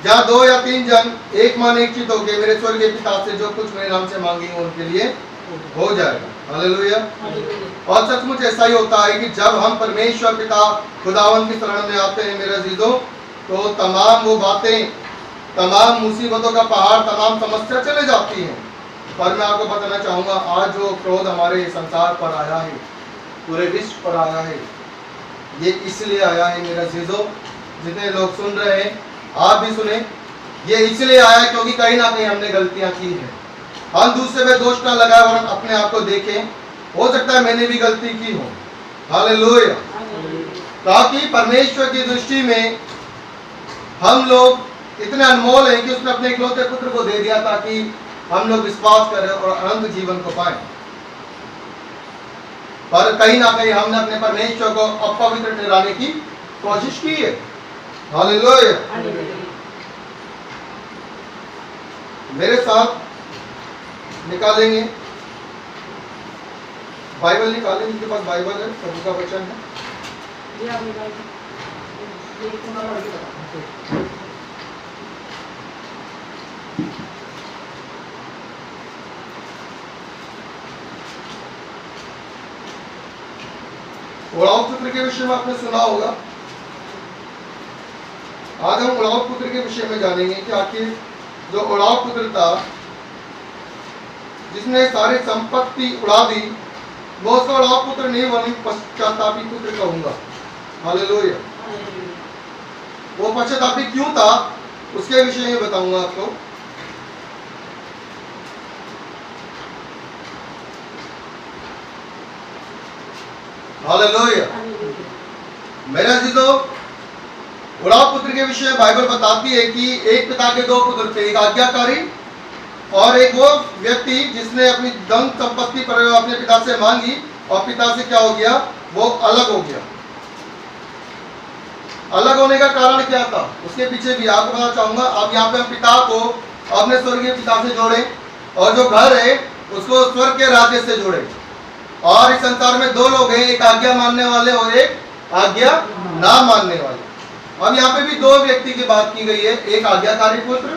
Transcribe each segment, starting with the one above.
जहाँ 2 या 3 जन एक मन एक चित होके मेरे स्वर्गीय पिता से जो कुछ मेरे नाम से मांगेंगे उनके लिए हो जाएगा। हालेलुया। और सचमुच ऐसा ही होता है कि जब हम परमेश्वर पिता खुदावन की शरण में आते हैं मेरे अजीजों, तो तमाम वो बातें, तमाम मुसीबतों का पहाड़, तमाम समस्या चले जाती हैं। पर मैं आपको बताना चाहूँगा, आज जो क्रोध हमारे संसार पर आया है, पूरे विश्व पर आया है, ये इसलिए आया है मेरे अजीजों, जितने लोग सुन रहे हैं आप भी सुने, ये इसलिए आया है क्योंकि कहीं ना कहीं हमने गलतियां की हैं। हम दूसरे पे दोष ना लगाए और अपने आप को देखें, हो सकता है मैंने भी गलती की हो। हालेलुया। ताकि परमेश्वर की दृष्टि में हम लोग इतने अनमोल हैं कि उसने अपने इकलौते पुत्र को दे दिया ताकि हम लोग विश्वास करें और अनंत जीवन को पाएं। पर कहीं ना कहीं हमने अपने परमेश्वर को अपवित्र ठहराने की कोशिश की है। हालेलुया। मेरे साथ निकालेंगे, बाइबल निकालेंगे, जिनके पास बाइबल है, प्रभु का वचन है। उड़ाऊ पुत्र के विषय में आपने सुना होगा। आज हम उड़ाऊ पुत्र के विषय में जानेंगे कि आखिर जो उड़ाऊ पुत्र था, जिसने सारी संपत्ति उड़ा दी, वो उसका उड़ाऊ पुत्र नहीं, वरन पश्चातापी पुत्र कहूंगा। हालेलुया। वो पश्चातापी क्यों था, उसके विषय में बताऊंगा आपको। हालेलुया। मेरे अजीजों, उड़ाऊ पुत्र के विषय में बाइबल बताती है कि एक पिता के 2 पुत्र थे, एक आज्ञाकारी और एक वो व्यक्ति जिसने अपनी धन संपत्ति पर अपने पिता से मांगी और पिता से क्या हो गया, वो अलग हो गया। अलग होने का कारण क्या था, उसके पीछे भी आपको बताना चाहूंगा। अब यहाँ पे हम पिता को अपने स्वर्गीय पिता से जोड़े और जो घर है उसको स्वर्ग के राज्य से जोड़े। और इस संसार में 2 लोग हैं, एक आज्ञा मानने वाले और एक आज्ञा ना मानने वाले। अब यहाँ पे भी 2 व्यक्ति की बात की गई है, एक आज्ञाकारी पुत्र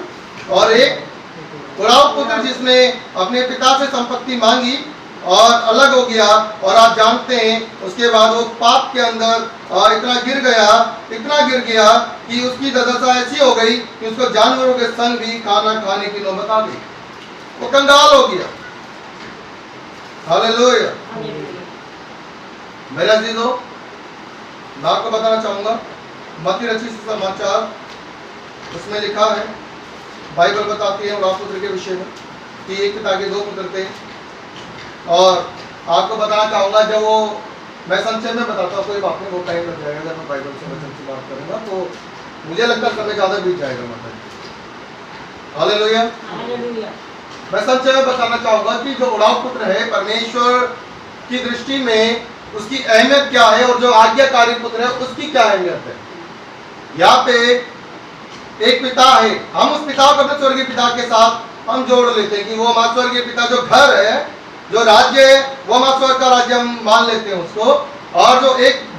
और एक उड़ाऊ पुत्र, जिसने अपने पिता से संपत्ति मांगी और अलग हो गया। और आप जानते हैं उसके बाद वो पाप के अंदर इतना गिर गया कि उसकी दशा ऐसी हो गई कि उसको जानवरों के संग भी खाना खाने की नौबत आ गई, वो कंगाल हो गया। हालेलुया। मेरे अजीजों, मैं आपको बताना चाहूंगा, मत्ती रचित सुसमाचार, उसमें लिखा है, बाइबल बताती है उड़ाऊ पुत्र के विषय में कि एक पिता के 2 पुत्र थे। और आपको बताना चाहूंगा, जब वो, मैं संक्षेप में बताता हूँ, कोई बात नहीं, वो टाइम लग जाएगा। जब मैं बाइबल से वचन से बात करूंगा तो मुझे लगता है समय ज्यादा बीत जाएगा। मतलब हालेलुया। मैं संक्षेप में बताना चाहूंगा कि जो उड़ाऊ पुत्र है, परमेश्वर की दृष्टि में उसकी अहमियत क्या है और जो आज्ञाकारी पुत्र है उसकी क्या अहमियत है। यहाँ पे एक पिता है, हम उस पिता को अपने स्वर्गीय पिता के साथ हम जोड़ लेते हैं कि वो हमारा स्वर्गीय पिता, जो घर है, जो राज्य है, वो हमारा स्वर्ग का राज्य हम मान लेते हैं उसको। और जो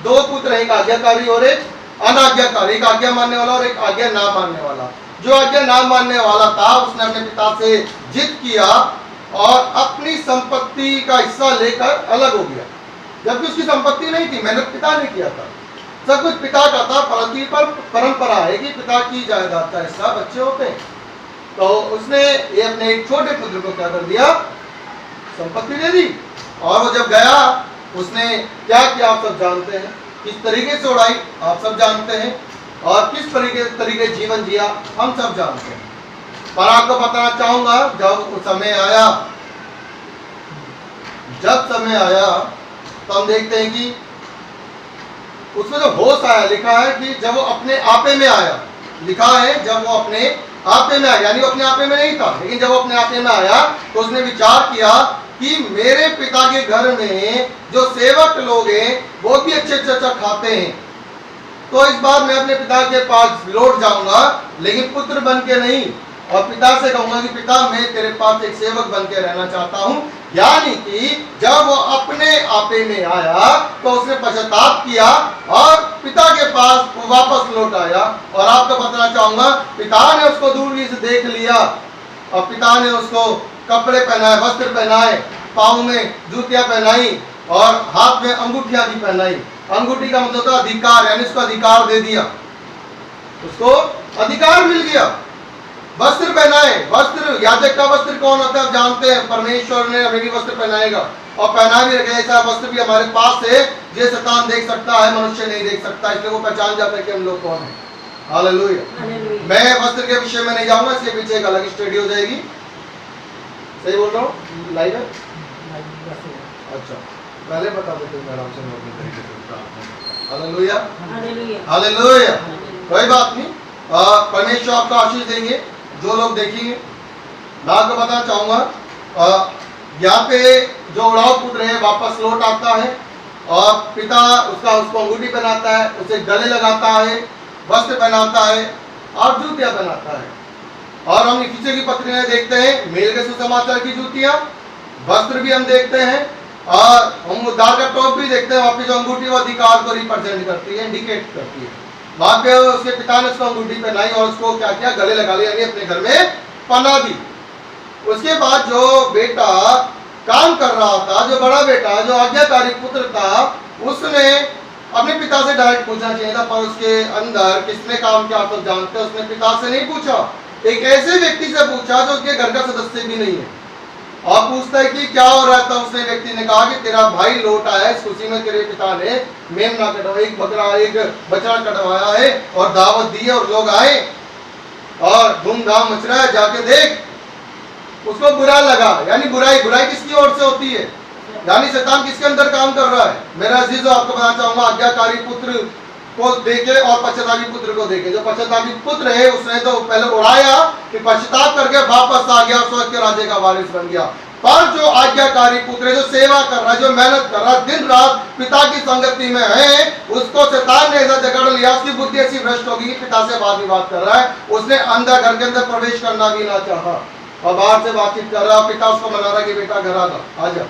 2 पुत्र है, एक आज्ञाकारी और एक अनाज्ञाकारी, एक आज्ञा मानने वाला और एक आज्ञा ना मानने वाला। जो आज्ञा ना मानने वाला था, उसने अपने पिता से जिद किया और अपनी संपत्ति का हिस्सा लेकर अलग हो गया, जबकि उसकी संपत्ति नहीं थी, मेहनत पिता ने किया था, सब कुछ पिता का था। परंतु परंपरा है कि पिता की जायदाद का हिस्सा बच्चे होते हैं। तो उसने ये अपने एक छोटे पुत्र को क्या कर दिया, संपत्ति दे दी। और वो जब गया, उसने क्या किया आप सब जानते हैं, किस तरीके से उड़ाई आप सब जानते हैं, और किस तरीके जीवन जिया हम सब जानते हैं। पर आपको बताना चाहूंगा, जब समय आया तो हम देखते हैं कि उसमें जो होश आया, लिखा है कि जब वो अपने आपे में आया, लिखा है जब वो अपने आपे में आया, यानी वो अपने आपे में नहीं था, लेकिन जब वो अपने आपे में आया तो उसने विचार किया कि मेरे पिता के घर में जो सेवक लोग हैं वो भी अच्छे खाते हैं, तो इस बार मैं अपने पिता के पास लौट जाऊंगा, लेकिन पुत्र बन के नहीं, और पिता से कहूंगा कि पिता मैं तेरे पास एक सेवक बन के रहना चाहता हूं। यानी कि जब वो अपने आपे में आया तो उसने पश्चाताप किया और पिता के पास वो वापस लौट आया। और आपको बताना चाहूंगा पिता ने उसको दूरबीन से देख लिया और पिता ने उसको कपड़े पहनाए, वस्त्र पहनाए, पाँव में जूतियां पहनाई और हाथ में अंगूठियां भी पहनाई। अंगूठी का मतलब था अधिकार, यानी उसको अधिकार दे दिया, उसको अधिकार मिल गया। वस्त्र पहनाए, वस्त्र याजक का वस्त्र कौन होता है आप जानते हैं, परमेश्वर ने हमें भी वस्त्र पहनाएगा और पहना भी रखेगा। ऐसा वस्त्र भी हमारे पास है जो शैतान देख सकता है, मनुष्य नहीं देख सकता, इसलिए वो पहचान जाता है कि हम लोग कौन है। हालेलुया। मैं वस्त्र के विषय में नहीं जाऊंगा, इसके पीछे एक अलग स्टडी हो जाएगी। सही बोल रहा हूँ? लाइव है? अच्छा, पहले बता देते हैं आराम से नॉर्मल तरीके से। Hallelujah, hallelujah. कोई बात नहीं, परमेश्वर आपको आशीष देंगे जो लोग देखेंगे। मैं आपको बताना चाहूंगा यहाँ पे जो उड़ाव पुत्र है वापस लौट आता है और पिता उसको अंगूठी पहनाता है, उसे गले लगाता है, वस्त्र पहनाता है और जूतियां पहनाता है। और हम इफिसियों की पत्री में देखते हैं मेल के सुसमाचार की जूतियां, वस्त्र भी हम देखते हैं और हम उद्धार का टॉप भी देखते हैं। वहां पे जो अंगूठी वो अधिकार को रिप्रेजेंट करती है, इंडिकेट करती है। वहां पे उसके पिता ने उसको अंगूठी पहनाई और उसको क्या किया, गले लगा लिया, यानी अपने घर में पहना दी। उसके बाद जो बेटा काम कर रहा था, जो बड़ा बेटा जो आज्ञाकारी पुत्र था, उसने अपने पिता से डायरेक्ट पूछना चाहिए था, पर उसके अंदर किसने काम किया आप जानते हैं, उसने पिता से नहीं पूछा, एक ऐसे व्यक्ति से पूछा जो उसके घर का सदस्य भी नहीं है। और पूछता है कि क्या हो रहा था, उसने व्यक्ति ने कहा कि तेरा भाई लौट आया है, इस खुशी में तेरे पिता ने मेमना कटवाया, एक बछड़ा कटवाया है और दावत दी है और लोग आए और धूमधाम मच रहा है, जाके देख। उसको बुरा लगा, यानी बुराई किसकी ओर से होती है, यानी शैतान किसके अंदर काम कर रहा है। मेरा अजीजों आपको बताना चाहूंगा आज्ञाकारी पुत्र को देखे और पश्चातापी पुत्र को देखे। जो पश्चातापी पुत्र है उसने तो पहले उड़ाया, फिर पश्चाताप करके वापस आ गया, स्वर्ग के राज्य का वारिस बन गया। पर जो आज्ञाकारी पुत्र है, जो सेवा कर रहा है, जो मेहनत कर रहा है, दिन रात पिता की संगति में है, उसको शैतान ने ऐसा जकड़ लिया, उसकी बुद्धि ऐसी भ्रष्ट होगी कि पिता से वाद विवाद कर रहा है। उसने अंदर घर के अंदर प्रवेश करना भी ना चाहा और बाहर से बातचीत कर रहा, पिता उसको मना रहा कि बेटा घर आजा,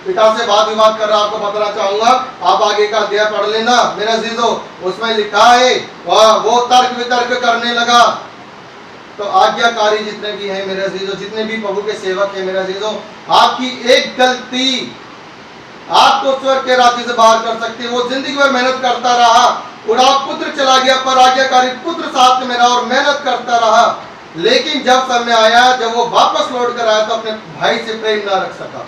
पिता से वाद विवाद कर रहा। आपको बताना चाहूंगा, आप आगे का अध्याय पढ़ लेना मेरा अजीजों, उसमें लिखा है वो तर्क वितर्क करने लगा। तो आज्ञाकारी जितने भी हैं मेरे अजीजों, जितने भी प्रभु के सेवक हैं मेरे अजीजों, आपकी एक गलती आपको स्वर्ग के राज्य से बाहर कर सकती है। वो जिंदगी भर मेहनत करता रहा, उड़ाव पुत्र चला गया, पर आज्ञाकारी पुत्र साथ में रहा और मेहनत करता रहा, लेकिन जब समय आया, जब वो वापस लौट कर आया तो अपने भाई से प्रेम ना रख सका,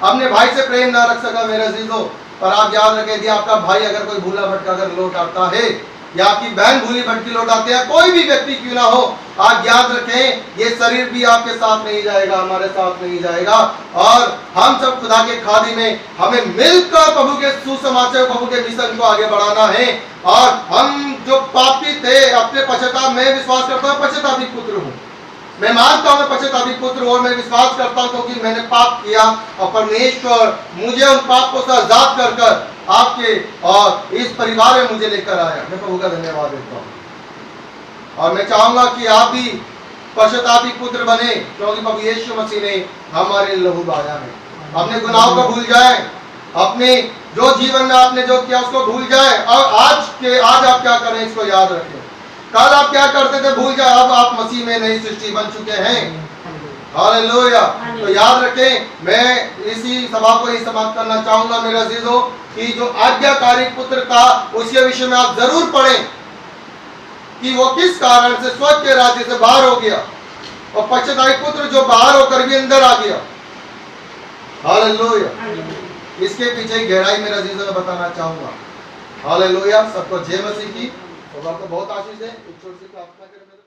अपने भाई से प्रेम ना रख सका मेरे अजीजों। पर आप याद रखें, यदि आपका भाई अगर कोई भूला भटका कर लौट आता है या आपकी बहन भूली भटकी लौट आती है, कोई भी व्यक्ति क्यों ना हो, आप याद रखें ये शरीर भी आपके साथ नहीं जाएगा, हमारे साथ नहीं जाएगा। और हम सब खुदा के खादी में हमें मिलकर प्रभु के सुसमाचार, प्रभु के मिशन को आगे बढ़ाना है। और हम जो पापी थे, अपने पश्चाताप में विश्वास करता हूँ पश्चातापी पुत्र हूँ, मैं मानता हूं मैं पश्चातापी पुत्र हूं और मैं विश्वास करता हूं क्योंकि मैंने पाप किया और परमेश्वर मुझे उन पापों से आजाद कर आपके और इस परिवार में मुझे लेकर आया। मैं प्रभु का धन्यवाद देता हूं और मैं चाहूंगा कि आप भी पश्चातापी पुत्र बने, क्योंकि प्रभु यीशु मसीह ने हमारे लहू बहाया है। अपने गुनाहों को भूल जाए, अपने जो जीवन में आपने जो किया उसको भूल जाए और आज आप क्या करें इसको याद रखें। कल आप क्या करते थे भूल जाए, अब आप मसीह में नई सृष्टि बन चुके हैं। हालेलुया। तो याद रखें, मैं इसी सभा को ही समाप्त करना चाहूंगा मेरे अजीजों कि जो आज्ञाकारी पुत्र था उसके विषय में आप जरूर पढ़ें कि वो किस कारण से स्वर्ग के राज्य से बाहर हो गया और पश्चातापी पुत्र जो बाहर होकर भी अंदर आ गया। हालेलुया। इसके पीछे गहराई मेरे अजीजों में बताना चाहूंगा। हालेलुया। सबको जय मसीह की। तो आपको बहुत आशीष है। एक छोटी सी प्रार्थना करें।